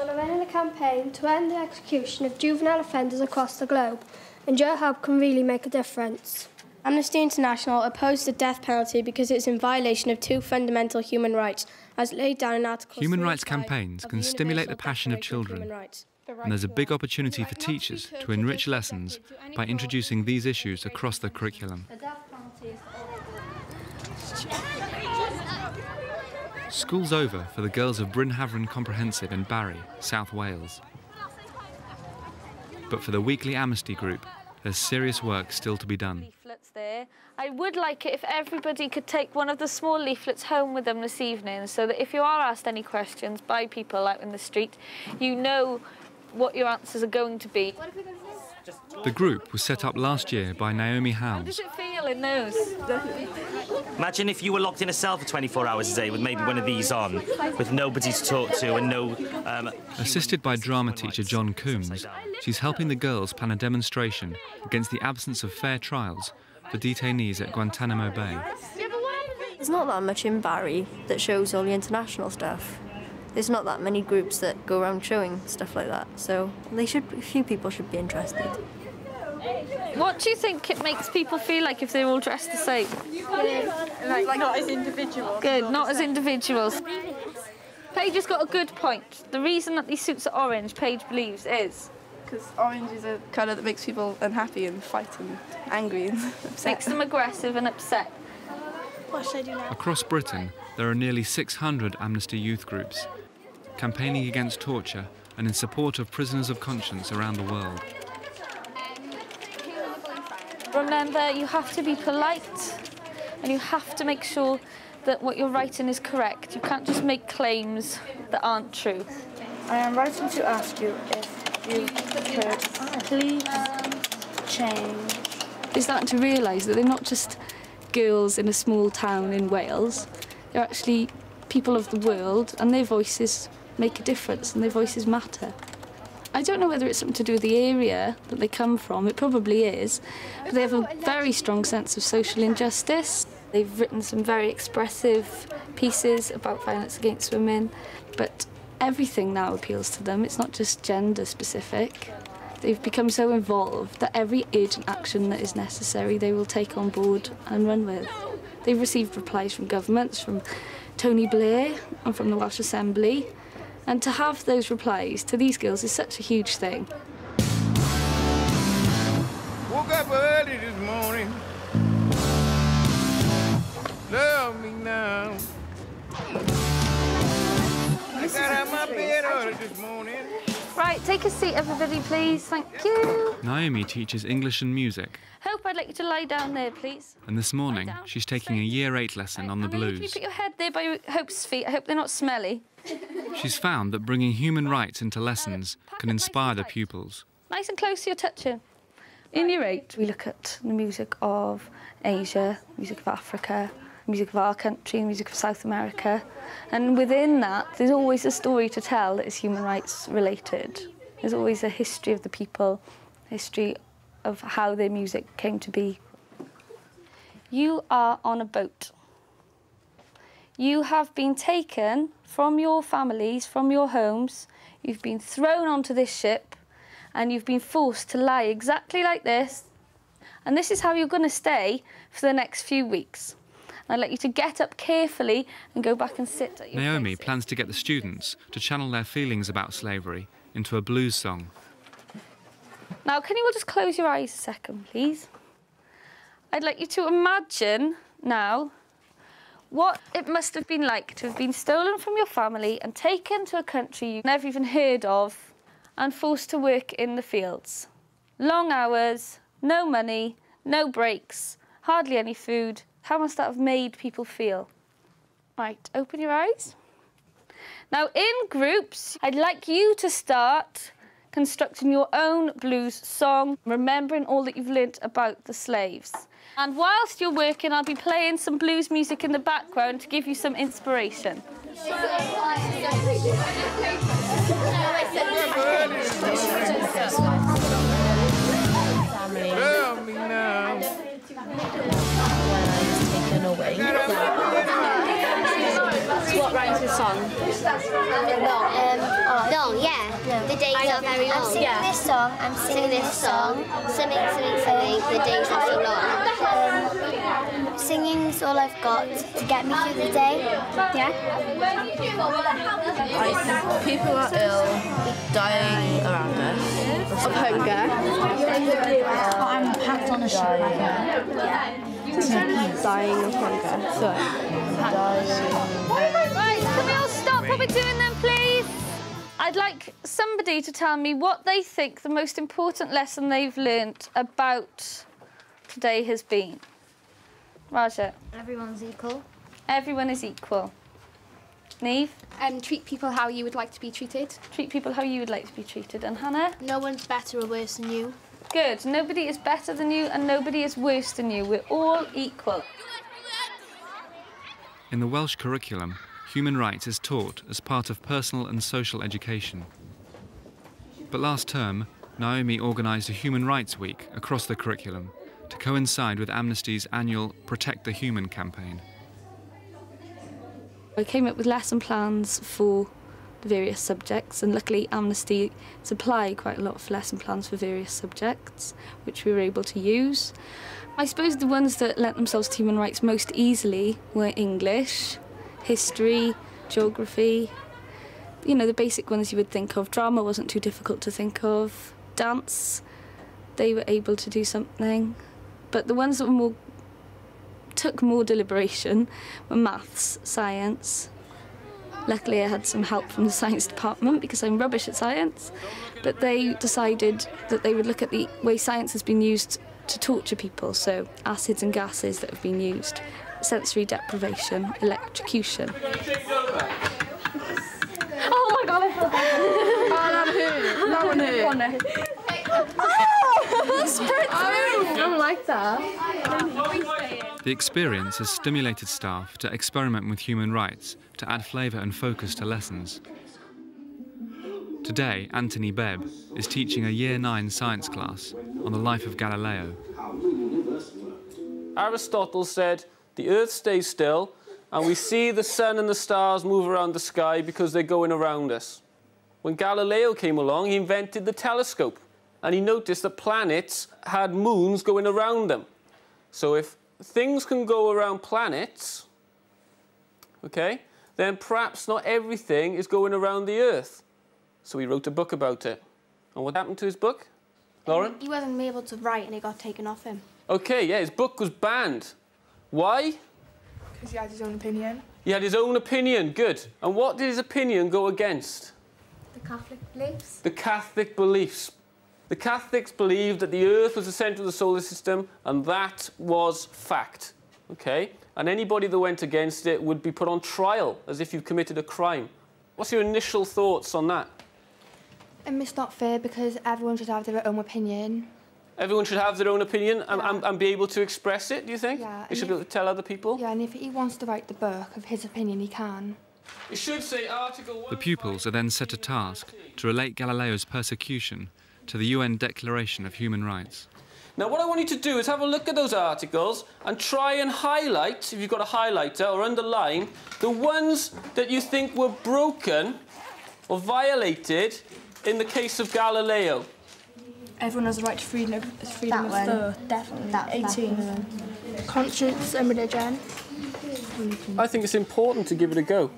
are running a campaign to end the execution of juvenile offenders across the globe, and your help can really make a difference. Amnesty International opposes the death penalty because it's in violation of two fundamental human rights, as laid down in Article Human rights campaigns can stimulate the passion of children, and there's a big opportunity for teachers to enrich lessons by introducing these issues across the curriculum. School's over for the girls of Bryn Havran Comprehensive in Barry, South Wales. But for the weekly Amnesty group, there's serious work still to be done. Leaflets there. I would like it if everybody could take one of the small leaflets home with them this evening, so that if you are asked any questions by people out in the street, you know what your answers are going to be. The group was set up last year by Naomi How does Howes. it feel in those? Imagine if you were locked in a cell for 24 hours a day with maybe one of these on, with nobody to talk to and no... Assisted by drama teacher John Coombs, she's helping the girls plan a demonstration against the absence of fair trials for detainees at Guantanamo Bay. There's not that much in Barry that shows all the international stuff. There's not that many groups that go around showing stuff like that, so a few people should be interested. What do you think it makes people feel like if they're all dressed the same? Like not as individuals. Good, not as individuals. Paige has got a good point. The reason that these suits are orange, Paige believes, is... Because orange is a colour that makes people unhappy and fight and angry and upset. Makes them aggressive and upset. What should I do now? Across Britain, there are nearly 600 Amnesty youth groups, campaigning against torture and in support of prisoners of conscience around the world. Remember, you have to be polite and you have to make sure that what you're writing is correct. You can't just make claims that aren't true. I am writing to ask you if you could please change. They're starting to realise that they're not just girls in a small town in Wales. They're actually people of the world, and their voices make a difference and their voices matter. I don't know whether it's something to do with the area that they come from. It probably is. But they have a very strong sense of social injustice. They've written some very expressive pieces about violence against women, but everything now appeals to them. It's not just gender specific. They've become so involved that every urgent action that is necessary they will take on board and run with. They've received replies from governments, from Tony Blair and from the Welsh Assembly, and to have those replies to these girls is such a huge thing. Woke up early this morning. Love me now. I got out my bed early this morning. Right, take a seat, everybody, please. Thank you. Naomi teaches English and music. Hope, I'd like you to lie down there, please. And this morning, she's taking a Year 8 lesson on the blues. You put your head there by Hope's feet. I hope they're not smelly. She's found that bringing human rights into lessons can inspire the pupils. Nice and close to your touching. In Year 8, we look at the music of Asia, music of Africa, music of our country, music of South America. And within that, there's always a story to tell that is human rights related. There's always a history of the people, history of how their music came to be. You are on a boat. You have been taken from your families, from your homes. You've been thrown onto this ship and you've been forced to lie exactly like this. And this is how you're going to stay for the next few weeks. I'd like you to get up carefully and go back and sit at your Naomi places. plans to get the students to channel their feelings about slavery into a blues song. Now, can you all just close your eyes a second, please? I'd like you to imagine now what it must have been like to have been stolen from your family and taken to a country you've never even heard of and forced to work in the fields. Long hours, no money, no breaks, hardly any food. How must that have made people feel? Right, open your eyes. Now, in groups, I'd like you to start constructing your own blues song, remembering all that you've learnt about the slaves. And whilst you're working, I'll be playing some blues music in the background to give you some inspiration. Love me now. Taken away. So what rhymes with song? Long, yeah. Yeah, the days are very long. I'm singing this song. I'm singing this song. Something. The days are so long. Singing's all I've got to get me through the day. Yeah. I think people are ill, dying around us. Of hunger. I'm packed on a ship right now. Dying of hunger. So, Right, can we all stop what we're doing then, please? I'd like somebody to tell me what they think the most important lesson they've learnt about today has been. Raja? Everyone's equal. Everyone is equal. Neve? Treat people how you would like to be treated. Treat people how you would like to be treated. And Hannah? No one's better or worse than you. Good. Nobody is better than you and nobody is worse than you. We're all equal. In the Welsh curriculum, human rights is taught as part of personal and social education. But last term, Naomi organised a Human Rights Week across the curriculum to coincide with Amnesty's annual Protect the Human campaign. I came up with lesson plans for the various subjects, and luckily Amnesty supply quite a lot of lesson plans for various subjects, which we were able to use. I suppose the ones that lent themselves to human rights most easily were English, history, geography, you know, the basic ones you would think of. Drama wasn't too difficult to think of. Dance, they were able to do something. But the ones that took more deliberation were maths, science. Luckily I had some help from the science department because I'm rubbish at science, but they decided that they would look at the way science has been used to torture people, so acids and gases that have been used, sensory deprivation, electrocution. Oh my God, I feel bad. That one hurt. Spread through! I don't like that. The experience has stimulated staff to experiment with human rights to add flavour and focus to lessons. Today, Anthony Bebb is teaching a Year 9 science class on the life of Galileo. Aristotle said the Earth stays still and we see the sun and the stars move around the sky because they're going around us. When Galileo came along, he invented the telescope and he noticed that planets had moons going around them. So if things can go around planets, okay, then perhaps not everything is going around the Earth. So he wrote a book about it. And what happened to his book? Lauren? He wasn't able to write and it got taken off him. Okay, yeah, his book was banned. Why? Because he had his own opinion. He had his own opinion, good. And what did his opinion go against? The Catholic beliefs. The Catholic beliefs. The Catholics believed that the Earth was the centre of the solar system, and that was fact, okay? And anybody that went against it would be put on trial, as if you've committed a crime. What's your initial thoughts on that? It's not fair because everyone should have their own opinion. Everyone should have their own opinion and be able to express it, do you think? Yeah. They should be able to tell other people? Yeah, and if he wants to write the book of his opinion, he can. It should say Article 1. The pupils are then set a task to relate Galileo's persecution to the UN Declaration of Human Rights. Now, what I want you to do is have a look at those articles and try and highlight, if you've got a highlighter, or underline, the ones that you think were broken or violated in the case of Galileo. Everyone has the right to freedom of thought, definitely. That's 18. Conscience and religion. I think it's important to give it a go.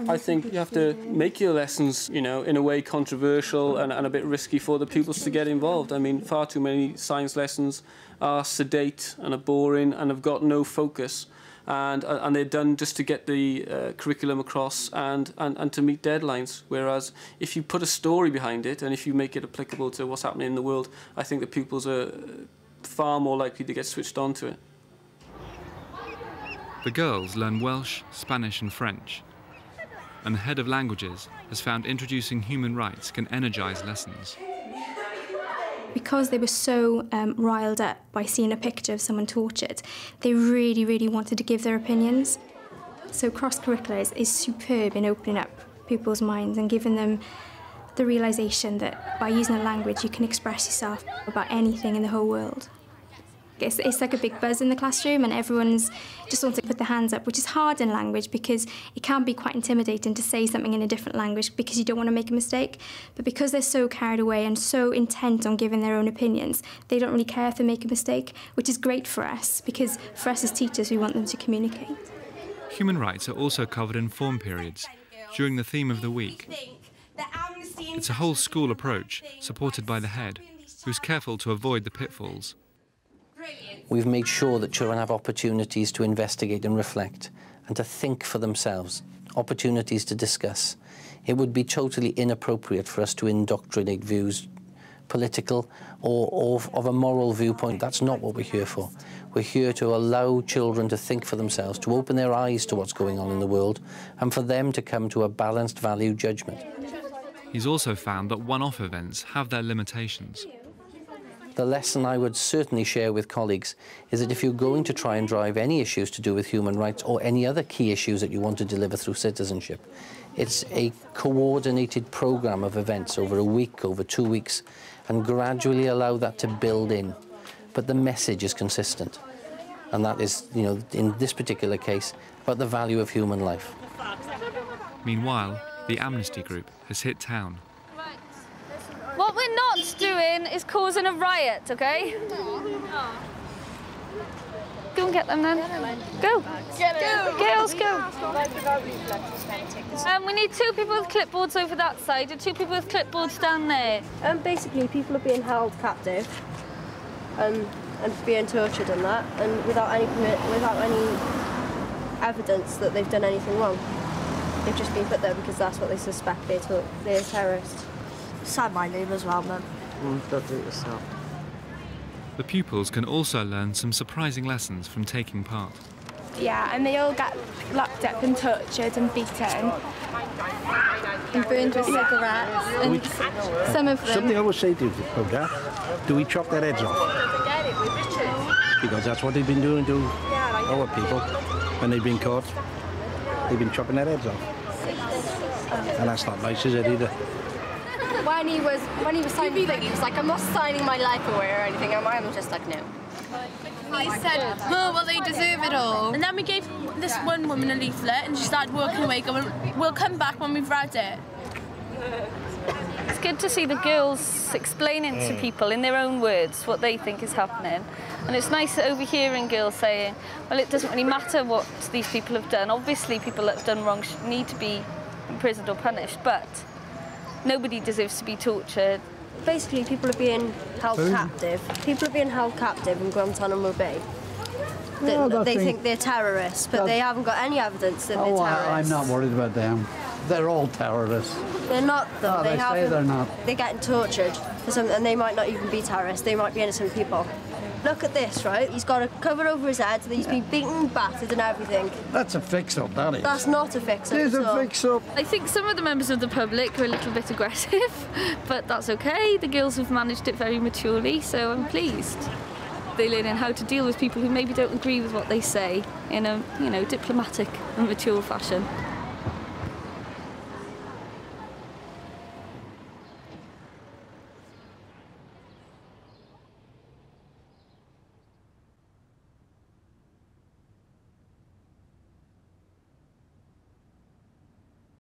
I think you have to make your lessons, you know, in a way controversial and a bit risky for the pupils to get involved. I mean, far too many science lessons are sedate and are boring and have got no focus. And they're done just to get the curriculum across and to meet deadlines. Whereas if you put a story behind it and if you make it applicable to what's happening in the world, I think the pupils are far more likely to get switched on to it. The girls learn Welsh, Spanish and French. And the head of languages has found introducing human rights can energise lessons. Because they were so riled up by seeing a picture of someone tortured, they really, really wanted to give their opinions. So cross-curricular is superb in opening up people's minds and giving them the realisation that by using a language you can express yourself about anything in the whole world. It's like a big buzz in the classroom and everyone's just wants to put their hands up, which is hard in language because it can be quite intimidating to say something in a different language because you don't want to make a mistake. But because they're so carried away and so intent on giving their own opinions, they don't really care if they make a mistake, which is great for us because for us as teachers, we want them to communicate. Human rights are also covered in form periods during the theme of the week. It's a whole school approach, supported by the head, who's careful to avoid the pitfalls. We've made sure that children have opportunities to investigate and reflect and to think for themselves, opportunities to discuss. It would be totally inappropriate for us to indoctrinate views, political or of a moral viewpoint. That's not what we're here for. We're here to allow children to think for themselves, to open their eyes to what's going on in the world, and for them to come to a balanced value judgment. He's also found that one-off events have their limitations. The lesson I would certainly share with colleagues is that if you're going to try and drive any issues to do with human rights or any other key issues that you want to deliver through citizenship, it's a coordinated programme of events over a week, over 2 weeks, and gradually allow that to build in. But the message is consistent. And that is, you know, in this particular case, about the value of human life. Meanwhile, the Amnesty Group has hit town. What we're not doing is causing a riot, okay? Go and get them then. Go. Girls, go. We need 2 people with clipboards over that side and 2 people with clipboards down there. Basically, people are being held captive and being tortured and that, and without any evidence that they've done anything wrong. They've just been put there because that's what they suspect they're terrorists. Sign my name as well, then. Don't do it yourself. The pupils can also learn some surprising lessons from taking part. Yeah, and they all get locked up and tortured and beaten. And burned with cigarettes. And some of them... Something I always say to that, do we chop their heads off? Because that's what they've been doing to our people when they've been caught. They've been chopping their heads off. And that's not nice, is it, either? When he was signing the thing, he was like, I'm not signing my life away or anything. And I was just like, no. He said, oh, well, they deserve it all. And then we gave this one woman a leaflet and she started walking away going, we'll come back when we've read it. It's good to see the girls explaining to people in their own words what they think is happening. And it's nice overhearing girls saying, well, it doesn't really matter what these people have done. Obviously, people that have done wrong need to be imprisoned or punished, but nobody deserves to be tortured. Basically, people are being held captive. People are being held captive in Guantanamo Bay. They think they're terrorists, but they haven't got any evidence that they're terrorists. I'm not worried about them. They're all terrorists. They're not, though. Oh, they say they're not. They're getting tortured, and they might not even be terrorists. They might be innocent people. Look at this, right? He's got a cover over his head, he's been beaten, battered and everything. That's a fix-up, that is. That's not a fix-up. It is a fix-up. I think some of the members of the public are a little bit aggressive, but that's okay. The girls have managed it very maturely, so I'm pleased. They're learning how to deal with people who maybe don't agree with what they say in a, diplomatic and mature fashion.